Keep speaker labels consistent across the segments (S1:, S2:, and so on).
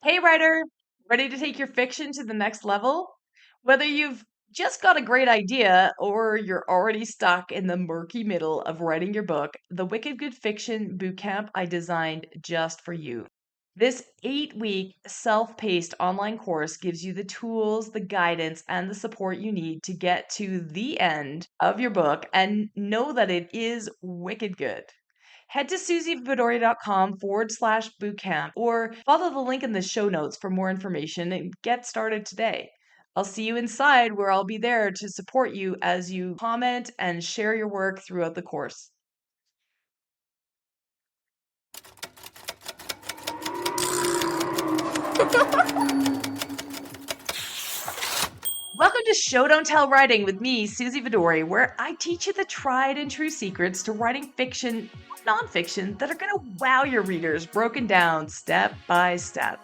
S1: Hey, writer, ready to take your fiction to the next level? Whether you've just got a great idea or you're already stuck in the murky middle of writing your book, the Wicked Good Fiction Bootcamp I designed just for you. This 8-week self paced online course gives you the tools, the guidance, and the support you need to get to the end of your book and know that it is wicked good. Head to suzyvidori.com/bootcamp or follow the link in the show notes for more information and get started today. I'll see you inside where I'll be there to support you as you comment and share your work throughout the course. Welcome to Show Don't Tell Writing with me, Suzy Vidori, where I teach you the tried and true secrets to writing fiction, nonfiction that are going to wow your readers, broken down step by step.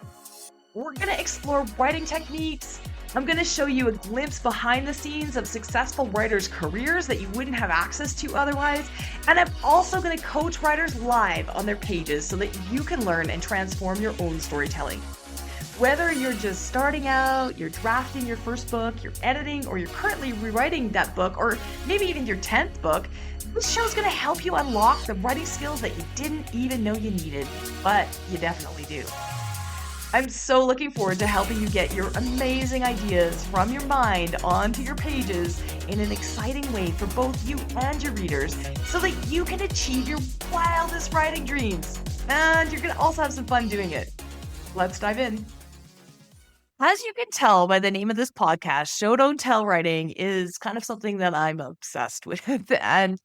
S1: We're going to explore writing techniques. I'm going to show you a glimpse behind the scenes of successful writers' careers that you wouldn't have access to otherwise. And I'm also going to coach writers live on their pages so that you can learn and transform your own storytelling. Whether you're just starting out, you're drafting your first book, you're editing, or you're currently rewriting that book, or maybe even your 10th book, this show's going to help you unlock the writing skills that you didn't even know you needed, but you definitely do. I'm so looking forward to helping you get your amazing ideas from your mind onto your pages in an exciting way for both you and your readers so that you can achieve your wildest writing dreams. And you're going to also have some fun doing it. Let's dive in. As you can tell by the name of this podcast, Show Don't Tell Writing is kind of something that I'm obsessed with. And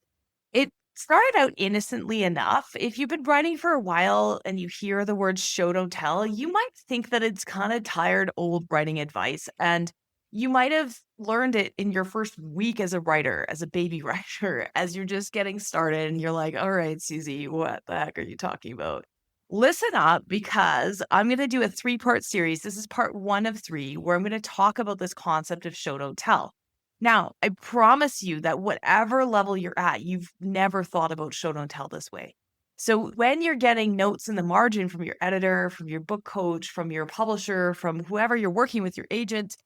S1: it started out innocently enough. If you've been writing for a while and you hear the word show don't tell, you might think that it's kind of tired old writing advice. And you might have learned it in your first week as a writer, as a baby writer, as you're just getting started and you're like, all right, Suzy, what the heck are you talking about? Listen up because I'm going to do a 3-part series. This is part 1 of 3, where I'm going to talk about this concept of show don't tell. Now, I promise you that whatever level you're at, you've never thought about show don't tell this way. So when you're getting notes in the margin from your editor, from your book coach, from your publisher, from whoever you're working with, your agent,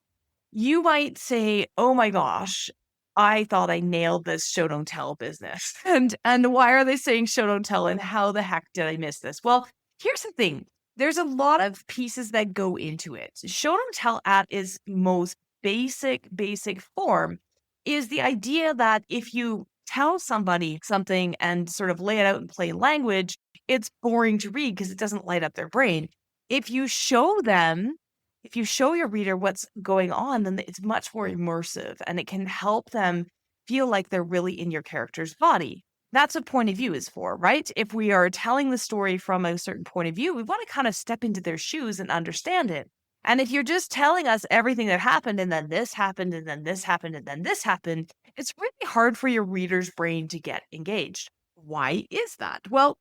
S1: you might say, oh my gosh, I thought I nailed this show don't tell business. And why are they saying show don't tell and how the heck did I miss this? Well, here's the thing. There's a lot of pieces that go into it. Show don't tell at its most basic form is the idea that if you tell somebody something and sort of lay it out in plain language, it's boring to read because it doesn't light up their brain. If you show them if you show your reader what's going on, then it's much more immersive and it can help them feel like they're really in your character's body. That's what point of view is for, right? If we are telling the story from a certain point of view, we want to kind of step into their shoes and understand it. And if you're just telling us everything that happened and then this happened and then this happened and then this happened, it's really hard for your reader's brain to get engaged. Why is that? Well,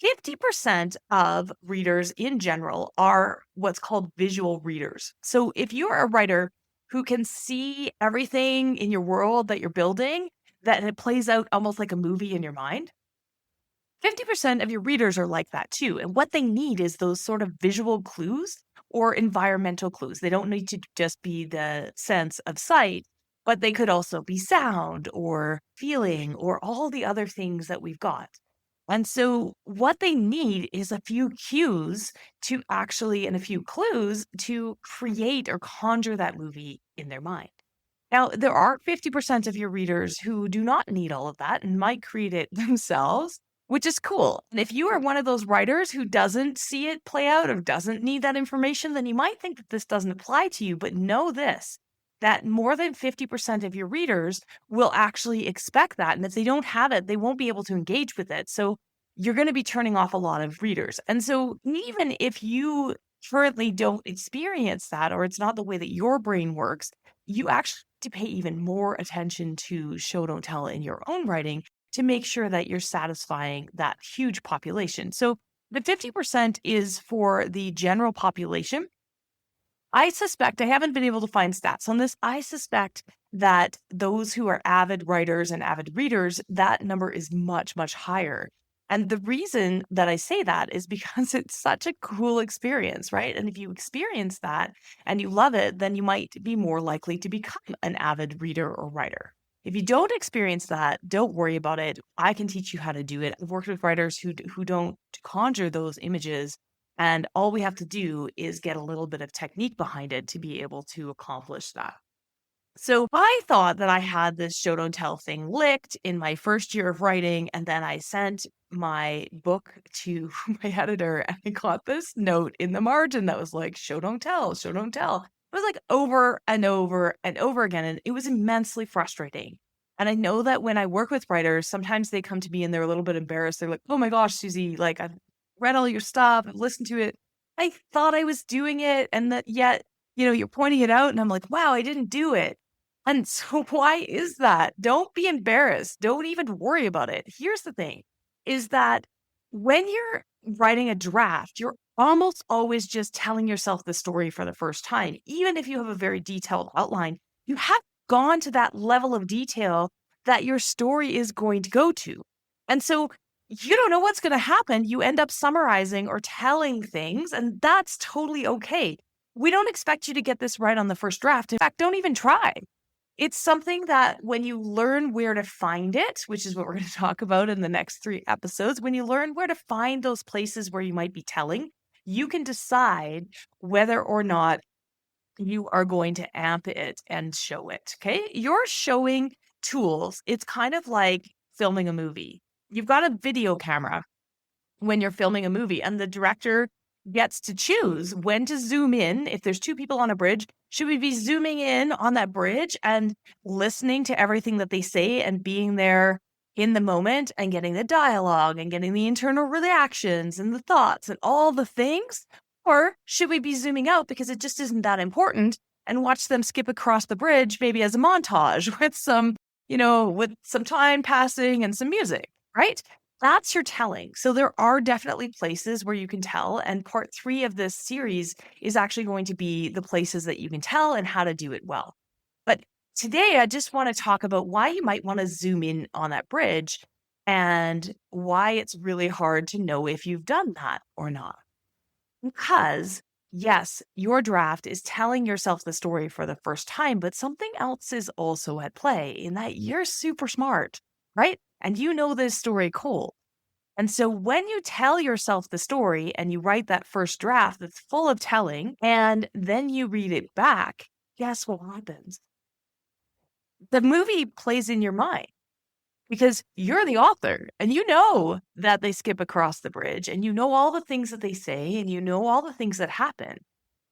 S1: 50% of readers in general are what's called visual readers. So if you're a writer who can see everything in your world that you're building, that it plays out almost like a movie in your mind, 50% of your readers are like that too. And what they need is those sort of visual clues or environmental clues. They don't need to just be the sense of sight, but they could also be sound or feeling or all the other things that we've got. And so what they need is a few cues to actually, and a few clues to create or conjure that movie in their mind. Now, there are 50% of your readers who do not need all of that and might create it themselves, which is cool. And if you are one of those writers who doesn't see it play out or doesn't need that information, then you might think that this doesn't apply to you. But know this, that more than 50% of your readers will actually expect that. And if they don't have it, they won't be able to engage with it. So you're going to be turning off a lot of readers. And so even if you currently don't experience that, or it's not the way that your brain works, you actually have to pay even more attention to show don't tell in your own writing to make sure that you're satisfying that huge population. So the 50% is for the general population. I suspect, I haven't been able to find stats on this, I suspect that those who are avid writers and avid readers, that number is much, much higher. And the reason that I say that is because it's such a cool experience, right? And if you experience that and you love it, then you might be more likely to become an avid reader or writer. If you don't experience that, don't worry about it. I can teach you how to do it. I've worked with writers who don't conjure those images, and all we have to do is get a little bit of technique behind it to be able to accomplish that. So I thought that I had this show don't tell thing licked in my first year of writing. And then I sent my book to my editor and I got this note in the margin that was like, show don't tell, show don't tell. It was like over and over and over again. And it was immensely frustrating. And I know that when I work with writers, sometimes they come to me and they're a little bit embarrassed. They're like, oh my gosh, Suzy, like I've read all your stuff, I've listened to it. I thought I was doing it. And that yet, you're pointing it out. And I'm like, wow, I didn't do it. And so why is that? Don't be embarrassed. Don't even worry about it. Here's the thing is that when you're writing a draft, you're almost always just telling yourself the story for the first time. Even if you have a very detailed outline, you have gone to that level of detail that your story is going to go to. And so you don't know what's going to happen. You end up summarizing or telling things, and that's totally okay. We don't expect you to get this right on the first draft. In fact, don't even try. It's something that when you learn where to find it, which is what we're going to talk about in the next 3 episodes, when you learn where to find those places where you might be telling, you can decide whether or not you are going to amp it and show it. Okay. You're showing tools. It's kind of like filming a movie. You've got a video camera when you're filming a movie, and the director gets to choose when to zoom in. If there's 2 people on a bridge, should we be zooming in on that bridge and listening to everything that they say and being there in the moment and getting the dialogue and getting the internal reactions and the thoughts and all the things? Or should we be zooming out because it just isn't that important and watch them skip across the bridge, maybe as a montage with with some time passing and some music, right? That's your telling. So there are definitely places where you can tell. And part 3 of this series is actually going to be the places that you can tell and how to do it well. But today, I just want to talk about why you might want to zoom in on that bridge and why it's really hard to know if you've done that or not. Because yes, your draft is telling yourself the story for the first time, but something else is also at play in that you're super smart, right? And you know this story cold. And so when you tell yourself the story and you write that first draft that's full of telling, and then you read it back, guess what happens? The movie plays in your mind because you're the author and you know that they skip across the bridge and you know all the things that they say and you know all the things that happen.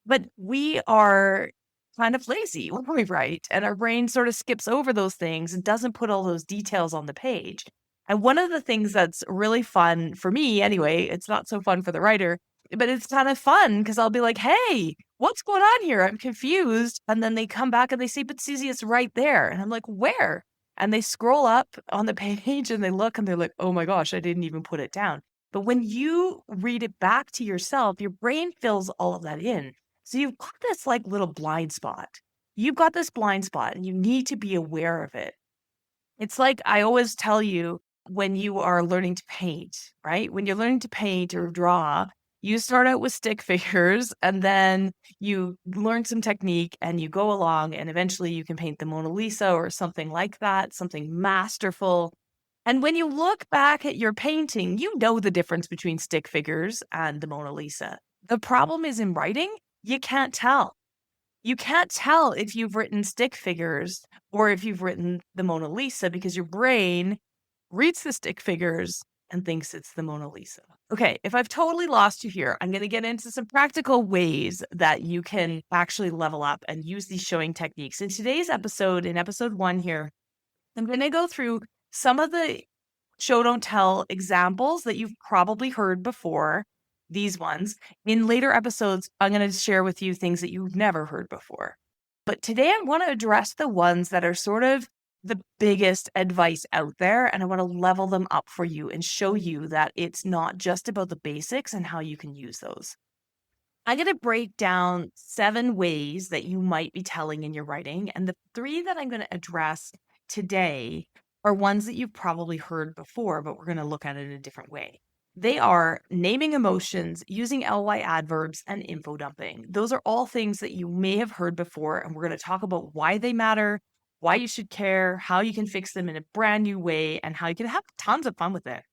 S1: But we are kind of lazy when we write, and our brain sort of skips over those things and doesn't put all those details on the page. And one of the things that's really fun for me, anyway, it's not so fun for the writer, but it's kind of fun because I'll be like, hey, what's going on here? I'm confused. And then they come back and they say, but Suzy, it's right there. And I'm like, where? And they scroll up on the page and they look and they're like, oh my gosh, I didn't even put it down. But when you read it back to yourself, your brain fills all of that in. So you've got this like little blind spot. You've got this blind spot and you need to be aware of it. It's like I always tell you when you are learning to paint, right? When you're learning to paint or draw, you start out with stick figures and then you learn some technique and you go along and eventually you can paint the Mona Lisa or something like that, something masterful. And when you look back at your painting, you know the difference between stick figures and the Mona Lisa. The problem is in writing, you can't tell. You can't tell if you've written stick figures or if you've written the Mona Lisa because your brain reads the stick figures and thinks it's the Mona Lisa. Okay, if I've totally lost you here, I'm going to get into some practical ways that you can actually level up and use these showing techniques. In today's episode, in episode 1 here, I'm going to go through some of the show don't tell examples that you've probably heard before, these ones. In later episodes, I'm going to share with you things that you've never heard before. But today I want to address the ones that are sort of the biggest advice out there, and I want to level them up for you and show you that it's not just about the basics and how you can use those. I'm going to break down 7 ways that you might be telling in your writing, and the 3 that I'm going to address today are ones that you've probably heard before, but we're going to look at it in a different way. They are naming emotions, using ly adverbs, and info dumping. Those are all things that you may have heard before, and we're going to talk about why they matter, why you should care, how you can fix them in a brand new way, and how you can have tons of fun with it.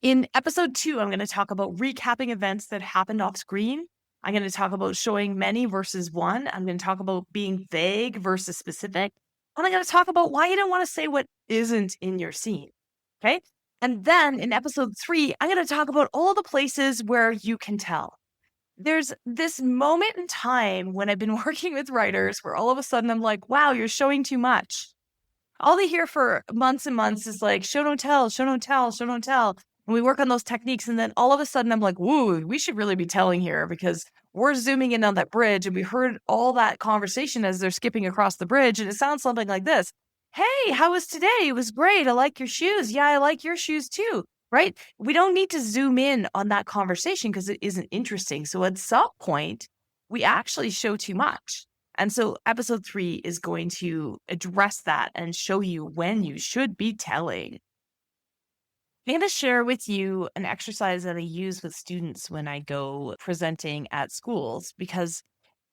S1: In episode 2, I'm going to talk about recapping events that happened off screen. I'm going to talk about showing many versus one. I'm going to talk about being vague versus specific. And I'm going to talk about why you don't want to say what isn't in your scene. Okay. And then in episode 3, I'm going to talk about all the places where you can tell. There's this moment in time when I've been working with writers where all of a sudden I'm like, wow, you're showing too much. All they hear for months and months is like, show, don't tell, show, don't tell, show, don't tell. And we work on those techniques. And then all of a sudden I'm like, woo, we should really be telling here because we're zooming in on that bridge. And we heard all that conversation as they're skipping across the bridge. And it sounds something like this. Hey, how was today? It was great. I like your shoes. Yeah, I like your shoes too. Right? We don't need to zoom in on that conversation because it isn't interesting. So at some point, we actually show too much. And so episode 3 is going to address that and show you when you should be telling. I'm going to share with you an exercise that I use with students when I go presenting at schools because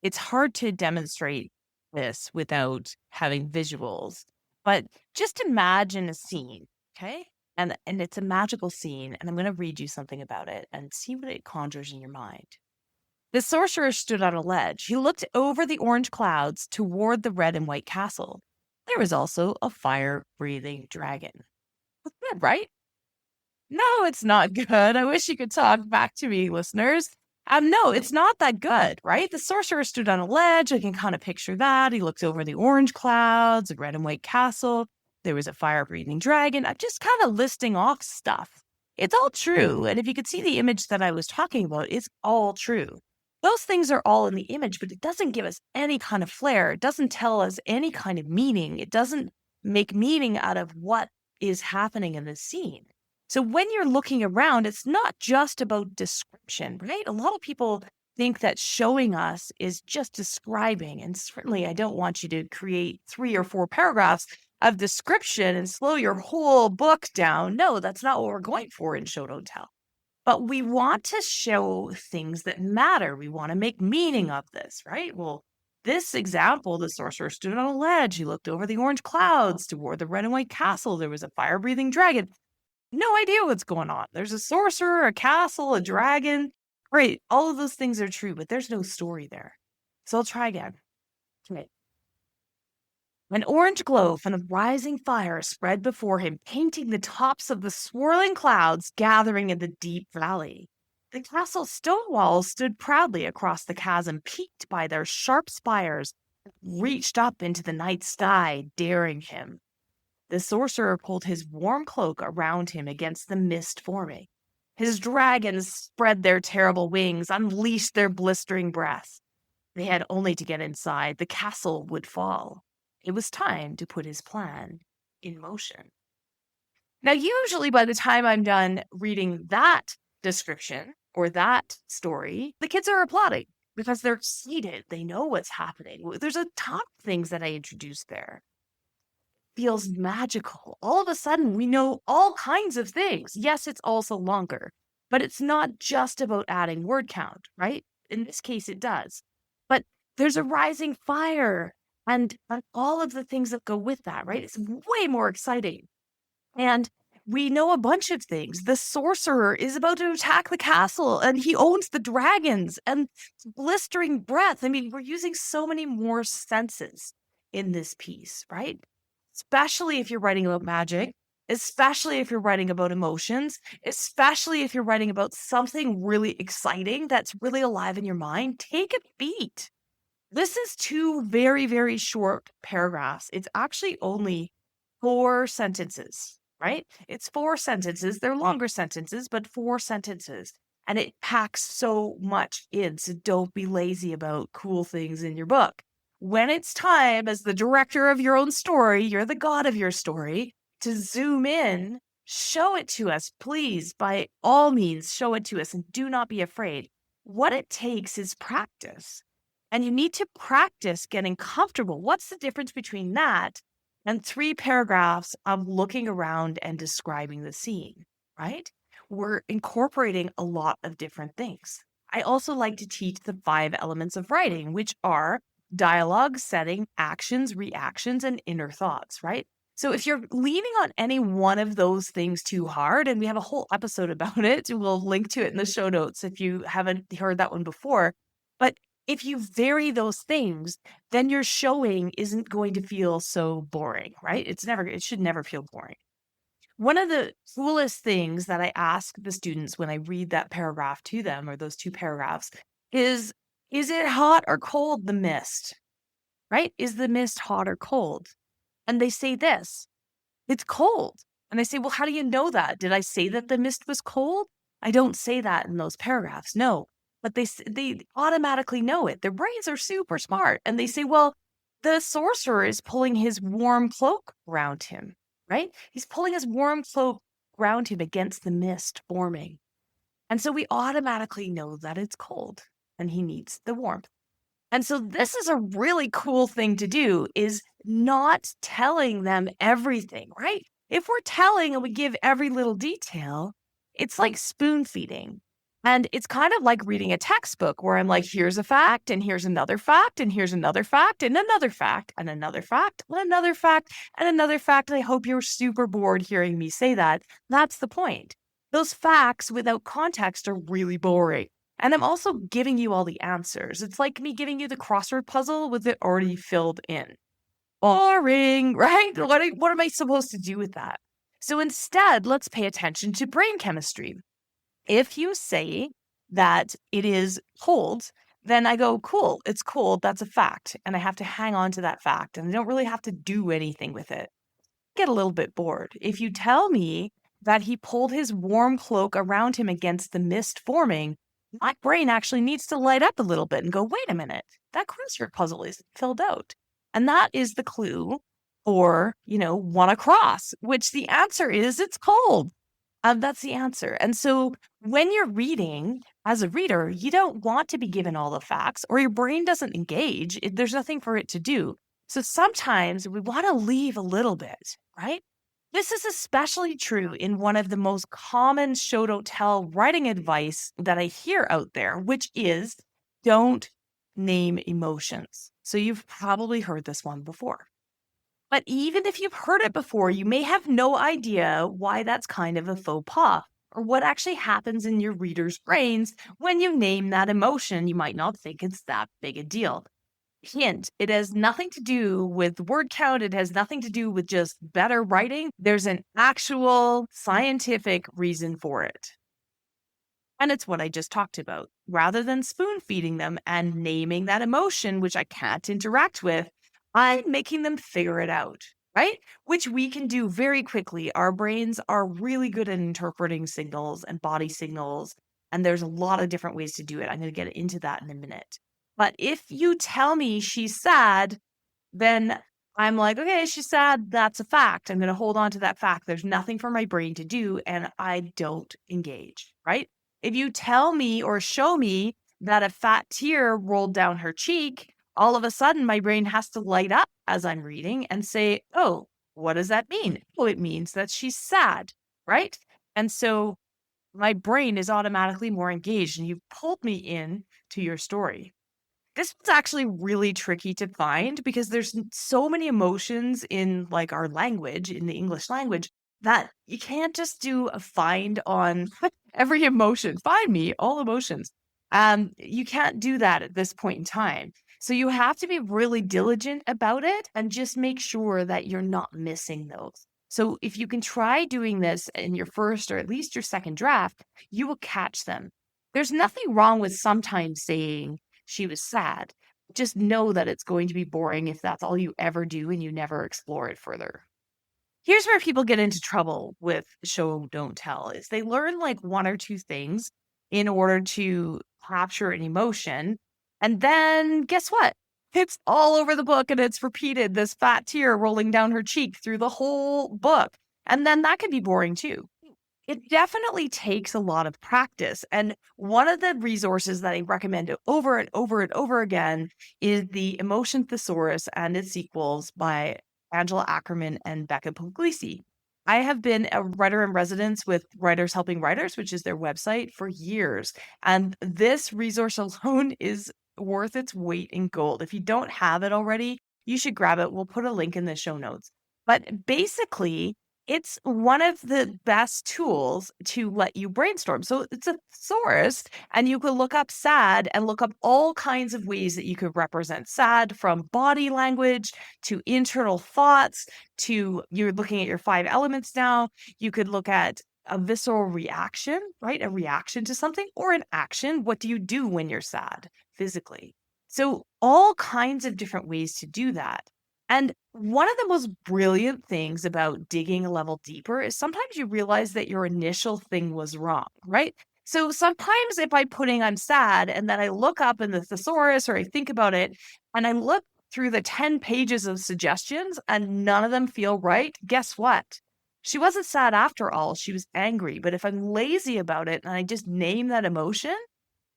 S1: it's hard to demonstrate this without having visuals. But just imagine a scene, okay? And it's a magical scene, and I'm going to read you something about it and see what it conjures in your mind. The sorcerer stood on a ledge. He looked over the orange clouds toward the red and white castle. There was also a fire-breathing dragon. That's good, right? No, it's not good. I wish you could talk back to me, listeners. No, it's not that good, right? The sorcerer stood on a ledge. I can kind of picture that. He looked over the orange clouds, the red and white castle. There was a fire-breathing dragon. I'm just kind of listing off stuff. It's all true. And if you could see the image that I was talking about, it's all true. Those things are all in the image, but it doesn't give us any kind of flair. It doesn't tell us any kind of meaning. It doesn't make meaning out of what is happening in the scene. So when you're looking around, it's not just about description, right? A lot of people think that showing us is just describing. And certainly I don't want you to create 3 or 4 paragraphs of description and slow your whole book down. No, that's not what we're going for in Show Don't Tell. But we want to show things that matter. We want to make meaning of this, right? Well, this example, the sorcerer stood on a ledge. He looked over the orange clouds toward the red and white castle. There was a fire-breathing dragon. No idea what's going on. There's a sorcerer, a castle, a dragon. Great. All of those things are true, but there's no story there. So I'll try again. Okay. An orange glow from the rising fire spread before him, painting the tops of the swirling clouds gathering in the deep valley. The castle's stone walls stood proudly across the chasm, peaked by their sharp spires, reached up into the night sky, daring him. The sorcerer pulled his warm cloak around him against the mist forming. His dragons spread their terrible wings, unleashed their blistering breath. They had only to get inside. The castle would fall. It was time to put his plan in motion. Now, usually by the time I'm done reading that description or that story, the kids are applauding because they're excited. They know what's happening. There's a ton of things that I introduced there. Feels magical. All of a sudden, we know all kinds of things. Yes, it's also longer, but it's not just about adding word count, right? In this case, it does. But there's a rising fire and all of the things that go with that, right? It's way more exciting. And we know a bunch of things. The sorcerer is about to attack the castle and he owns the dragons and blistering breath. I mean, we're using so many more senses in this piece, right? Especially if you're writing about magic, especially if you're writing about emotions, especially if you're writing about something really exciting that's really alive in your mind. Take a beat. This is 2 very, very short paragraphs. It's actually only 4 sentences, right? It's 4 sentences. They're longer sentences, but 4 sentences. And it packs so much in. So don't be lazy about cool things in your book. When it's time, as the director of your own story, you're the god of your story, to zoom in, show it to us, please. By all means, show it to us and do not be afraid. What it takes is practice. And you need to practice getting comfortable. What's the difference between that and 3 paragraphs of looking around and describing the scene, right? We're incorporating a lot of different things. I also like to teach the 5 elements of writing, which are dialogue, setting, actions, reactions, and inner thoughts, right? So if you're leaning on any one of those things too hard, and we have a whole episode about it, we'll link to it in the show notes if you haven't heard that one before. But if you vary those things, then your showing isn't going to feel so boring, right? It should never feel boring. One of the coolest things that I ask the students when I read that paragraph to them, or those 2 paragraphs, is it hot or cold, the mist? Right? Is the mist hot or cold? And they say this, it's cold. And I say, well, how do you know that? Did I say that the mist was cold? I don't say that in those paragraphs. No, but they automatically know it. Their brains are super smart. And they say, well, the sorcerer is pulling his warm cloak around him, right? He's pulling his warm cloak around him against the mist forming. And so we automatically know that it's cold and he needs the warmth. And so this is a really cool thing to do, is not telling them everything, right? If we're telling and we give every little detail, it's like spoon feeding. And it's kind of like reading a textbook where I'm like, here's a fact, and here's another fact, and here's another fact, and another fact, and another fact, and another fact, and another fact. And I hope you're super bored hearing me say that. That's the point. Those facts without context are really boring. And I'm also giving you all the answers. It's like me giving you the crossword puzzle with it already filled in. Boring, right? What am I supposed to do with that? So instead, let's pay attention to brain chemistry. If you say that it is cold, then I go, cool, it's cold. That's a fact. And I have to hang on to that fact. And I don't really have to do anything with it. Get a little bit bored. If you tell me that he pulled his warm cloak around him against the mist forming, my brain actually needs to light up a little bit and go, wait a minute, that crossword puzzle is filled out. And that is the clue for, one across, which the answer is it's cold. That's the answer. And so when you're reading as a reader, you don't want to be given all the facts or your brain doesn't engage. There's nothing for it to do. So sometimes we want to leave a little bit, right? This is especially true in one of the most common show don't tell writing advice that I hear out there, which is don't name emotions. So you've probably heard this one before. But even if you've heard it before, you may have no idea why that's kind of a faux pas or what actually happens in your readers' brains when you name that emotion. You might not think it's that big a deal. Hint, it has nothing to do with word count. It has nothing to do with just better writing. There's an actual scientific reason for it. And it's what I just talked about. Rather than spoon feeding them and naming that emotion, which I can't interact with, I'm making them figure it out, right? Which we can do very quickly. Our brains are really good at interpreting signals and body signals. And there's a lot of different ways to do it. I'm going to get into that in a minute. But if you tell me she's sad, then I'm like, okay, she's sad. That's a fact. I'm going to hold on to that fact. There's nothing for my brain to do, and I don't engage, right? If you tell me or show me that a fat tear rolled down her cheek, all of a sudden my brain has to light up as I'm reading and say, oh, what does that mean? Oh, it means that she's sad, right? And so my brain is automatically more engaged, and you've pulled me in to your story. This one's actually really tricky to find because there's so many emotions in like our language, in the English language, that you can't just do a find on every emotion. Find me all emotions. You can't do that at this point in time. So you have to be really diligent about it and just make sure that you're not missing those. So if you can try doing this in your first or at least your second draft, you will catch them. There's nothing wrong with sometimes saying, she was sad. Just know that it's going to be boring if that's all you ever do and you never explore it further. Here's where people get into trouble with show don't tell is they learn like one or two things in order to capture an emotion. And then guess what? It's all over the book and it's repeated, this fat tear rolling down her cheek through the whole book. And then that can be boring too. It definitely takes a lot of practice. And one of the resources that I recommend over and over and over again is the Emotion Thesaurus and its sequels by Angela Ackerman and Becca Puglisi. I have been a writer in residence with Writers Helping Writers, which is their website, for years. And this resource alone is worth its weight in gold. If you don't have it already, you should grab it. We'll put a link in the show notes. But basically, it's one of the best tools to let you brainstorm. So it's a thesaurus, and you could look up sad and look up all kinds of ways that you could represent sad, from body language to internal thoughts to you're looking at your 5 elements now. You could look at a visceral reaction, right? A reaction to something, or an action. What do you do when you're sad physically? So all kinds of different ways to do that. And one of the most brilliant things about digging a level deeper is sometimes you realize that your initial thing was wrong, right? So sometimes if I'm putting I'm sad and then I look up in the thesaurus or I think about it and I look through the 10 pages of suggestions and none of them feel right, guess what? She wasn't sad after all. She was angry. But if I'm lazy about it and I just name that emotion,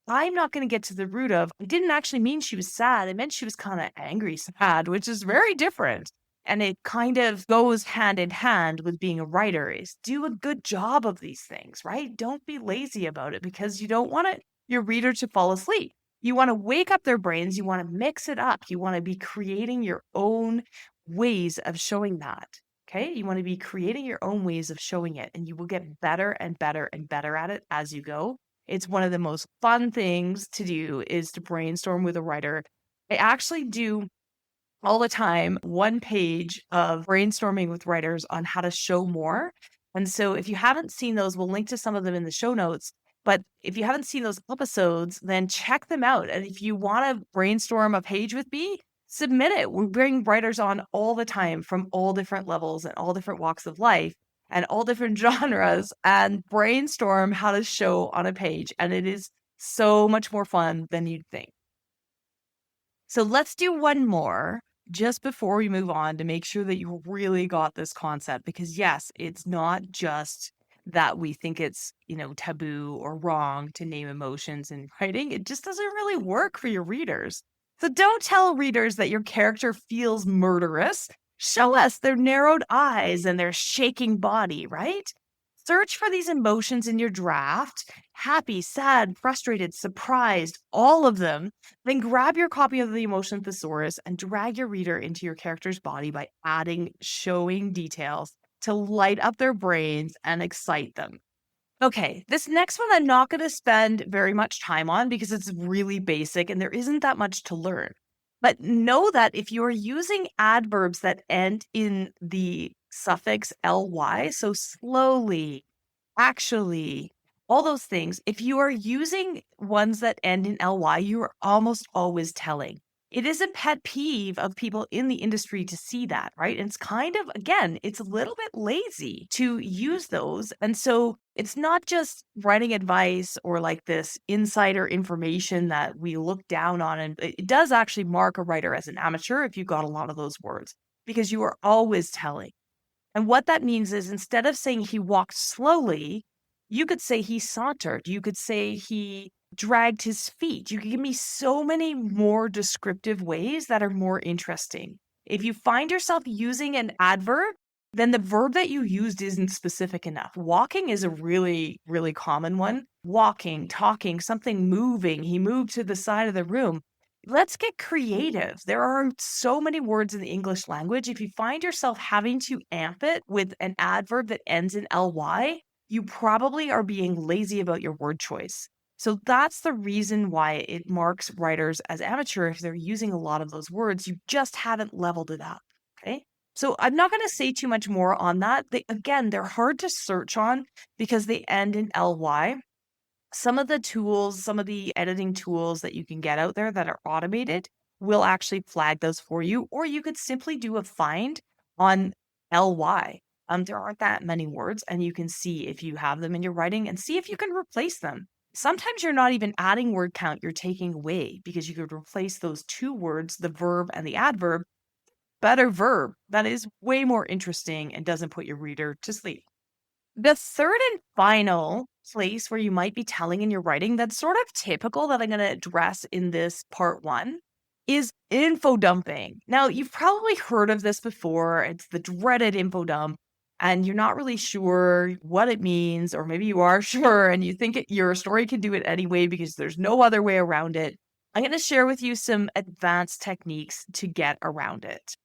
S1: I'm not going to get to the root of, I didn't actually mean she was sad. I meant she was kind of angry sad, which is very different. And it kind of goes hand in hand with being a writer is do a good job of these things, right? Don't be lazy about it because you don't want your reader to fall asleep. You want to wake up their brains. You want to mix it up. You want to be creating your own ways of showing that. Okay. You want to be creating your own ways of showing it, and you will get better and better and better at it as you go. It's one of the most fun things to do is to brainstorm with a writer. I actually do all the time 1 page of brainstorming with writers on how to show more. And so if you haven't seen those, we'll link to some of them in the show notes. But if you haven't seen those episodes, then check them out. And if you want to brainstorm a page with me, submit it. We bring writers on all the time from all different levels and all different walks of life and all different genres and brainstorm how to show on a page. And it is so much more fun than you'd think. So let's do one more just before we move on to make sure that you really got this concept, because yes, it's not just that we think it's, taboo or wrong to name emotions in writing. It just doesn't really work for your readers. So don't tell readers that your character feels murderous. Show us their narrowed eyes and their shaking body, right? Search for these emotions in your draft: happy, sad, frustrated, surprised, all of them. Then grab your copy of the emotion thesaurus and drag your reader into your character's body by adding showing details to light up their brains and excite them. Okay, this next one I'm not going to spend very much time on because it's really basic and there isn't that much to learn. But know that if you are using adverbs that end in the suffix ly, so slowly, actually, all those things, if you are using ones that end in ly, you are almost always telling. It is a pet peeve of people in the industry to see that, right? And it's kind of, again, it's a little bit lazy to use those. And so it's not just writing advice or like this insider information that we look down on. And it does actually mark a writer as an amateur if you got a lot of those words, because you are always telling. And what that means is instead of saying he walked slowly, you could say he sauntered. You could say he dragged his feet. You could give me so many more descriptive ways that are more interesting. If you find yourself using an adverb, then the verb that you used isn't specific enough. Walking is a really, really common one. Walking, talking, something moving. He moved to the side of the room. Let's get creative. There are so many words in the English language. If you find yourself having to amp it with an adverb that ends in ly, you probably are being lazy about your word choice. So that's the reason why it marks writers as amateur if they're using a lot of those words. You just haven't leveled it up. Okay. So I'm not going to say too much more on that. They're hard to search on because they end in ly. Some of the tools, some of the editing tools that you can get out there that are automated will actually flag those for you, or you could simply do a find on ly. There aren't that many words, and you can see if you have them in your writing and see if you can replace them. Sometimes you're not even adding word count, you're taking away, because you could replace those two words, the verb and the adverb, better verb that is way more interesting and doesn't put your reader to sleep. The third and final place where you might be telling in your writing that's sort of typical that I'm going to address in this part 1 is info dumping. Now, you've probably heard of this before. It's the dreaded info dump, and you're not really sure what it means, or maybe you are sure and you think your story can do it anyway because there's no other way around it. I'm going to share with you some advanced techniques to get around it.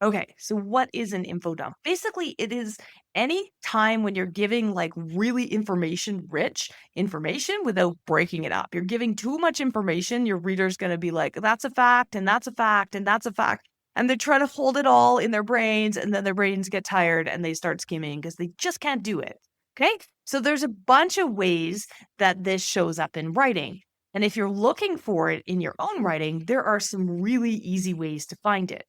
S1: Okay, so what is an info dump? Basically, it is any time when you're giving like really information rich information without breaking it up. You're giving too much information, your reader's going to be like, that's a fact, and that's a fact, and that's a fact. And they try to hold it all in their brains, and then their brains get tired and they start skimming because they just can't do it. Okay, so there's a bunch of ways that this shows up in writing. And if you're looking for it in your own writing, there are some really easy ways to find it.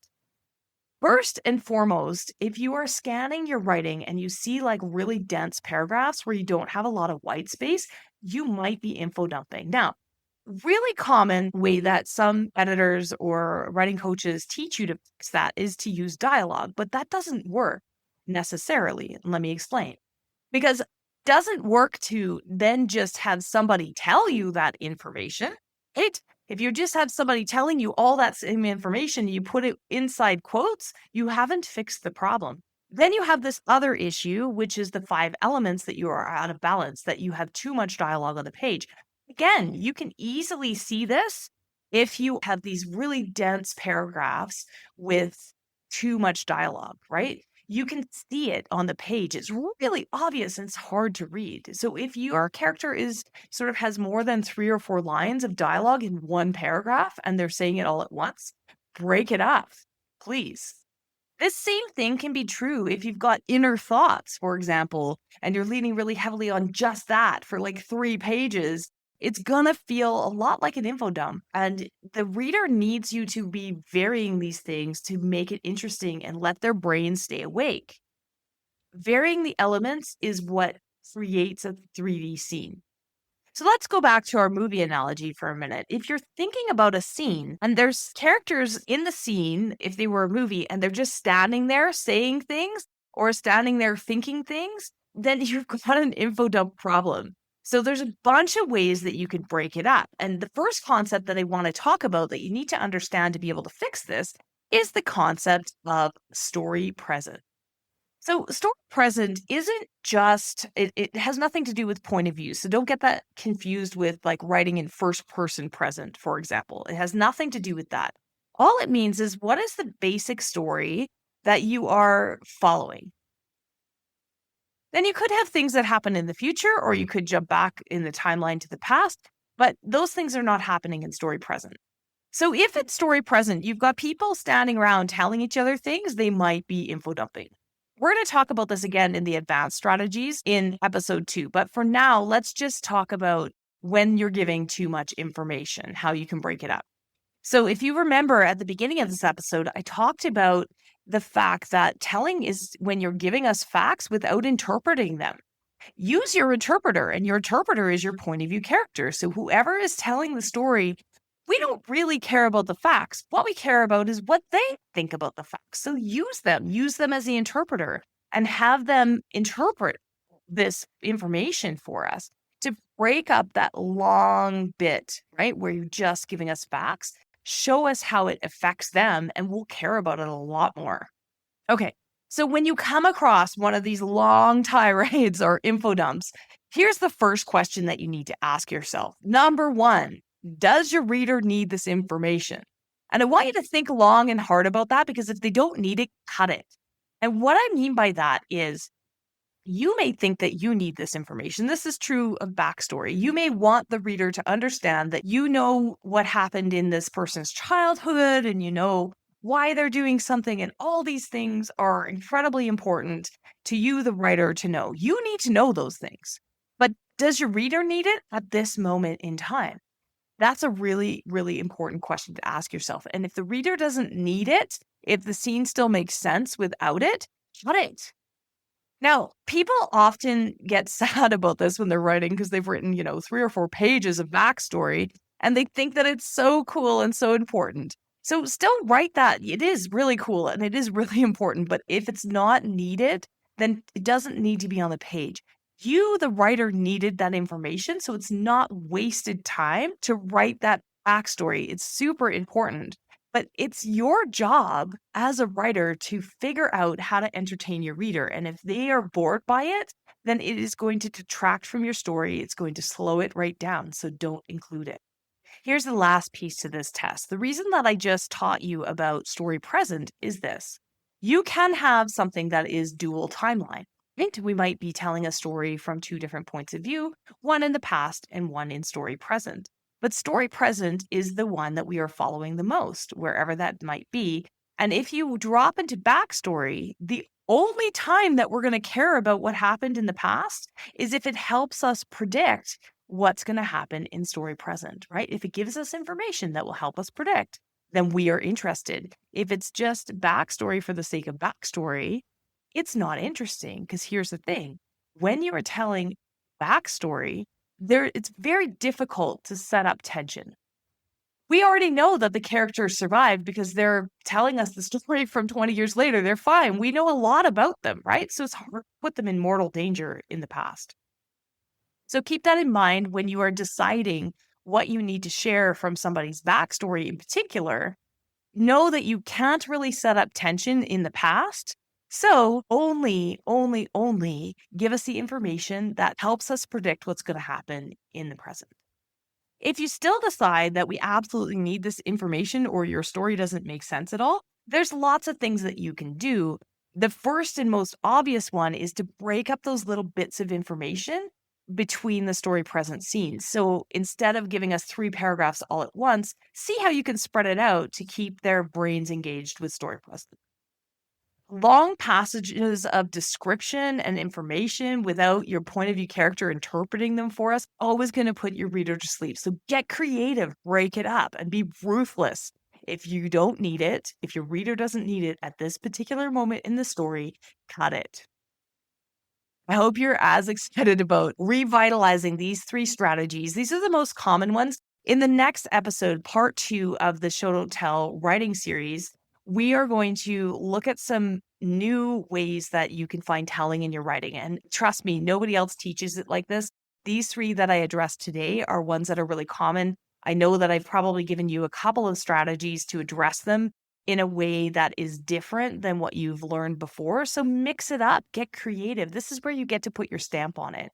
S1: First and foremost, if you are scanning your writing and you see like really dense paragraphs where you don't have a lot of white space, you might be info dumping. Now, really common way that some editors or writing coaches teach you to fix that is to use dialogue, but that doesn't work necessarily. Let me explain. Because it doesn't work to then just have somebody tell you that information. If you just have somebody telling you all that same information, you put it inside quotes, you haven't fixed the problem. Then you have this other issue, which is the 5 elements that you are out of balance, that you have too much dialogue on the page. Again, you can easily see this if you have these really dense paragraphs with too much dialogue, right? You can see it on the page. It's really obvious and it's hard to read. So if your character is sort of has more than 3 or 4 lines of dialogue in one paragraph and they're saying it all at once, break it up, please. This same thing can be true if you've got inner thoughts, for example, and you're leaning really heavily on just that for like 3 pages. It's gonna feel a lot like an info dump, and the reader needs you to be varying these things to make it interesting and let their brains stay awake. Varying the elements is what creates a 3D scene. So let's go back to our movie analogy for a minute. If you're thinking about a scene and there's characters in the scene, if they were a movie, and they're just standing there saying things or standing there thinking things, then you've got an info dump problem. So there's a bunch of ways that you can break it up. And the first concept that I want to talk about that you need to understand to be able to fix this is the concept of story present. So story present isn't just, it has nothing to do with point of view. So don't get that confused with like writing in first person present, for example. It has nothing to do with that. All it means is what is the basic story that you are following? Then you could have things that happen in the future, or you could jump back in the timeline to the past, but those things are not happening in story present. So if it's story present, you've got people standing around telling each other things, they might be info dumping. We're going to talk about this again in the advanced strategies in episode 2. But for now, let's just talk about when you're giving too much information, how you can break it up. So if you remember at the beginning of this episode, I talked about the fact that telling is when you're giving us facts without interpreting them. Use your interpreter, and your interpreter is your point of view character. So whoever is telling the story, we don't really care about the facts. What we care about is what they think about the facts. So use them as the interpreter and have them interpret this information for us to break up that long bit, right? Where you're just giving us facts, show us how it affects them, and we'll care about it a lot more. Okay. So when you come across one of these long tirades or info dumps, here's the first question that you need to ask yourself. Number 1, does your reader need this information? And I want you to think long and hard about that, because if they don't need it, cut it. And what I mean by that is you may think that you need this information. This is true of backstory. You may want the reader to understand that you know what happened in this person's childhood and you know why they're doing something. And all these things are incredibly important to you, the writer, to know. You need to know those things. But does your reader need it at this moment in time? That's a really, really important question to ask yourself. And if the reader doesn't need it, if the scene still makes sense without it, cut it. Now, people often get sad about this when they're writing because they've written, 3 or 4 pages of backstory and they think that it's so cool and so important. So still write that. It is really cool and it is really important. But if it's not needed, then it doesn't need to be on the page. You, the writer, needed that information. So it's not wasted time to write that backstory. It's super important. But it's your job as a writer to figure out how to entertain your reader. And if they are bored by it, then it is going to detract from your story. It's going to slow it right down. So don't include it. Here's the last piece to this test. The reason that I just taught you about story present is this. You can have something that is dual timeline. Right? We might be telling a story from two different points of view, one in the past and one in story present. But story present is the one that we are following the most, wherever that might be. And if you drop into backstory, the only time that we're going to care about what happened in the past is if it helps us predict what's going to happen in story present, right? If it gives us information that will help us predict, then we are interested. If it's just backstory for the sake of backstory, it's not interesting because here's the thing. When you are telling backstory, it's very difficult to set up tension. We already know that the characters survived because they're telling us the story from 20 years later. They're fine. We know a lot about them, right? So it's hard to put them in mortal danger in the past. So keep that in mind when you are deciding what you need to share from somebody's backstory in particular. Know that you can't really set up tension in the past. So only give us the information that helps us predict what's going to happen in the present. If you still decide that we absolutely need this information or your story doesn't make sense at all, there's lots of things that you can do. The first and most obvious one is to break up those little bits of information between the story present scenes. So instead of giving us 3 paragraphs all at once, see how you can spread it out to keep their brains engaged with story present. Long passages of description and information without your point of view character interpreting them for us, always going to put your reader to sleep. So get creative, break it up, and be ruthless. If you don't need it, if your reader doesn't need it at this particular moment in the story, cut it. I hope you're as excited about revitalizing these 3 strategies. These are the most common ones. In the next episode, part 2 of the Show Don't Tell writing series, we are going to look at some new ways that you can find telling in your writing. And trust me, nobody else teaches it like this. These 3 that I addressed today are ones that are really common. I know that I've probably given you a couple of strategies to address them in a way that is different than what you've learned before. So mix it up, get creative. This is where you get to put your stamp on it.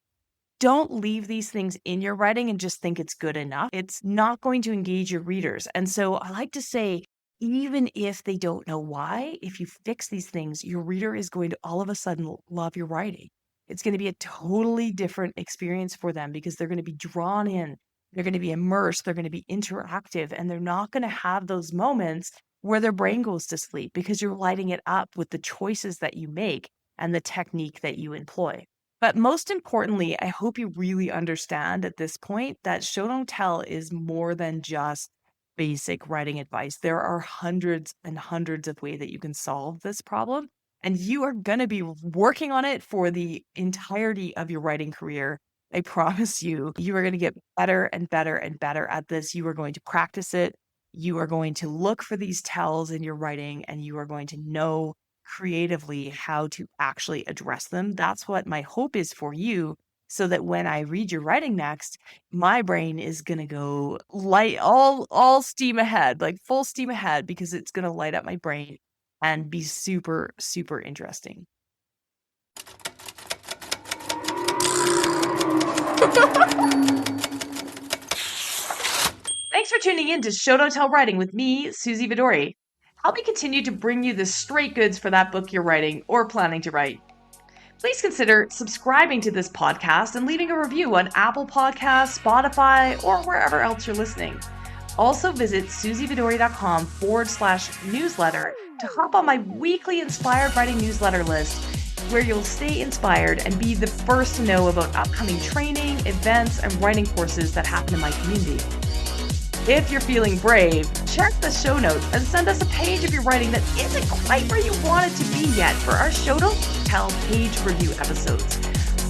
S1: Don't leave these things in your writing and just think it's good enough. It's not going to engage your readers. And so I like to say, even if they don't know why, if you fix these things, your reader is going to all of a sudden love your writing. It's going to be a totally different experience for them because they're going to be drawn in. They're going to be immersed. They're going to be interactive, and they're not going to have those moments where their brain goes to sleep because you're lighting it up with the choices that you make and the technique that you employ. But most importantly, I hope you really understand at this point that Show Don't Tell is more than just basic writing advice. There are hundreds and hundreds of ways that you can solve this problem, and you are going to be working on it for the entirety of your writing career. I promise you, you are going to get better and better and better at this. You are going to practice it. You are going to look for these tells in your writing, and you are going to know creatively how to actually address them. That's what my hope is for you, so that when I read your writing next, my brain is going to go light all steam ahead, like full steam ahead, because it's going to light up my brain and be super, super interesting. Thanks for tuning in to Show Don't Tell Writing with me, Suzy Vidori. Help me continue to bring you the straight goods for that book you're writing or planning to write. Please consider subscribing to this podcast and leaving a review on Apple Podcasts, Spotify, or wherever else you're listening. Also visit suzyvidori.com/newsletter to hop on my weekly Inspired Writing newsletter list, where you'll stay inspired and be the first to know about upcoming training, events, and writing courses that happen in my community. If you're feeling brave, check the show notes and send us a page of your writing that isn't quite where you want it to be yet for our Show Don't Tell page review episodes.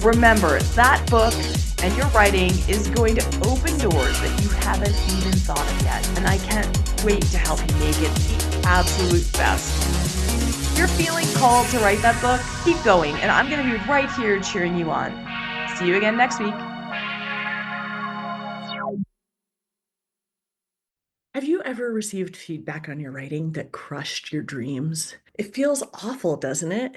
S1: Remember, that book and your writing is going to open doors that you haven't even thought of yet, and I can't wait to help you make it the absolute best. If you're feeling called to write that book, keep going, and I'm going to be right here cheering you on. See you again next week.
S2: Have you ever received feedback on your writing that crushed your dreams? It feels awful, doesn't it?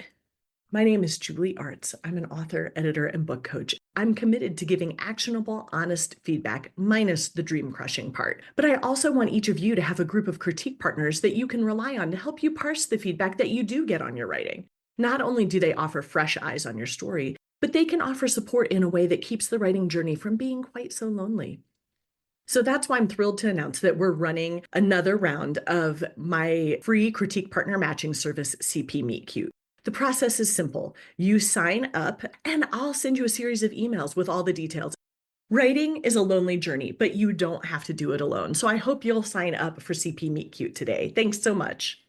S2: My name is Julie Arts. I'm an author, editor, and book coach. I'm committed to giving actionable, honest feedback, minus the dream crushing part. But I also want each of you to have a group of critique partners that you can rely on to help you parse the feedback that you do get on your writing. Not only do they offer fresh eyes on your story, but they can offer support in a way that keeps the writing journey from being quite so lonely. So that's why I'm thrilled to announce that we're running another round of my free critique partner matching service, CP Meet Cute. The process is simple. You sign up, and I'll send you a series of emails with all the details. Writing is a lonely journey, but you don't have to do it alone. So I hope you'll sign up for CP Meet Cute today. Thanks so much.